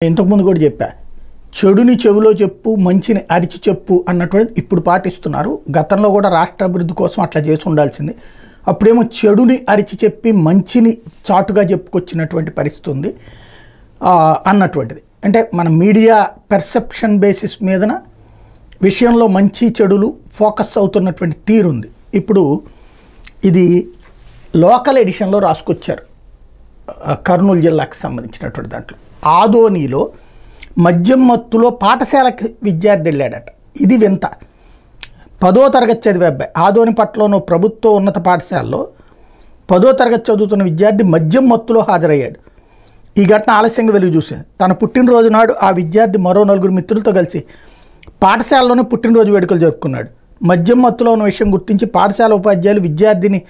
ఇంతకుముందు కూడా చెప్పా, చెడుని చెవిలో చెప్పు మంచిని అరిచి చెప్పు అన్నటువంటిది ఇప్పుడు పాటిస్తున్నారు. గతంలో కూడా రాష్ట్ర అభివృద్ధి కోసం అట్లా చేసి ఉండాల్సింది. అప్పుడేమో చెడుని అరిచి చెప్పి మంచిని చాటుగా చెప్పుకొచ్చినటువంటి పరిస్థితి ఉంది అన్నటువంటిది. అంటే మన మీడియా పెర్సెప్షన్ బేసిస్ మీదన విషయంలో మంచి చెడులు ఫోకస్ అవుతున్నటువంటి తీరుంది. ఇప్పుడు ఇది లోకల్ ఎడిషన్లో రాసుకొచ్చారు, కర్నూలు జిల్లాకు సంబంధించినటువంటి దాంట్లో. ఆదోనిలో మద్యం మత్తులో పాఠశాలకి విద్యార్థి వెళ్ళాడట. ఇది వింత. 10వ తరగతి చదివే అబ్బాయి ఆదోనిపట్నంలో ప్రభుత్వ ఉన్నత పాఠశాలలో 10వ తరగతి చదువుతున్న విద్యార్థి మద్యం మత్తులో హాజరయ్యాడు. ఈ ఘటన ఆలస్యంగా వెలుగు చూసింది. తన పుట్టినరోజు నాడు ఆ విద్యార్థి మరో 4 మిత్రులతో కలిసి పాఠశాలలోనే పుట్టినరోజు వేడుకలు జరుపుకున్నాడు. మద్యం మత్తులో ఉన్న విషయం గుర్తించి పాఠశాల ఉపాధ్యాయులు విద్యార్థిని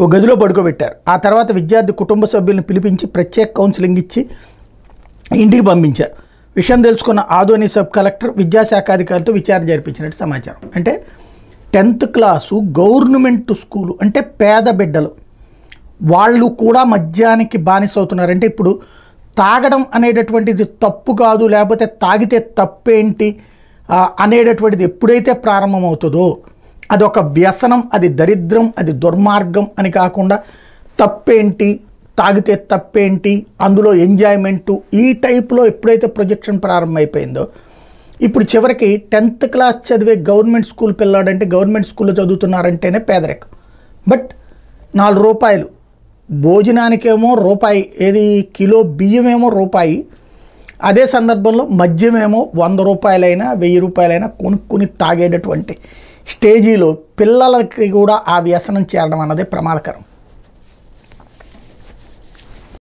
ఓ గదిలో పడుకోబెట్టారు. ఆ తర్వాత విద్యార్థి కుటుంబ సభ్యులను పిలిపించి ప్రత్యేక కౌన్సిలింగ్ ఇచ్చి ఇంటికి పంపించారు. విషయం తెలుసుకున్న ఆదోని సబ్ కలెక్టర్ విద్యాశాఖ అధికారులతో విచారణ జరిపించినట్టు సమాచారం. అంటే 10th క్లాసు గవర్నమెంట్ స్కూలు, అంటే పేద బిడ్డలు వాళ్ళు కూడా మద్యానికి బానిస అవుతున్నారు. అంటే ఇప్పుడు తాగడం అనేటటువంటిది తప్పు కాదు, లేకపోతే తాగితే తప్పేంటి అనేటటువంటిది ఎప్పుడైతే ప్రారంభమవుతుందో అదొక వ్యసనం, అది దరిద్రం, అది దుర్మార్గం అని కాకుండా తప్పేంటి, తాగితే తప్పేంటి, అందులో ఎంజాయ్మెంటు, ఈ టైప్లో ఎప్పుడైతే ప్రొజెక్షన్ ప్రారంభమైపోయిందో ఇప్పుడు చివరికి 10th క్లాస్ చదివే గవర్నమెంట్ స్కూల్ పిల్లాడంటే గవర్నమెంట్ స్కూల్లో చదువుతున్నారంటేనే పేదరికం. బట్ 4 రూపాయలు భోజనానికేమో రూపాయి, ఏది కిలో బియ్యమేమో రూపాయి, అదే సందర్భంలో మద్యమేమో 100 రూపాయలైనా 1000 రూపాయలైనా కొనుక్కుని తాగేటటువంటి స్టేజీలో పిల్లలకి కూడా ఆ వ్యసనం చేరడం అన్నదే ప్రమాదకరం.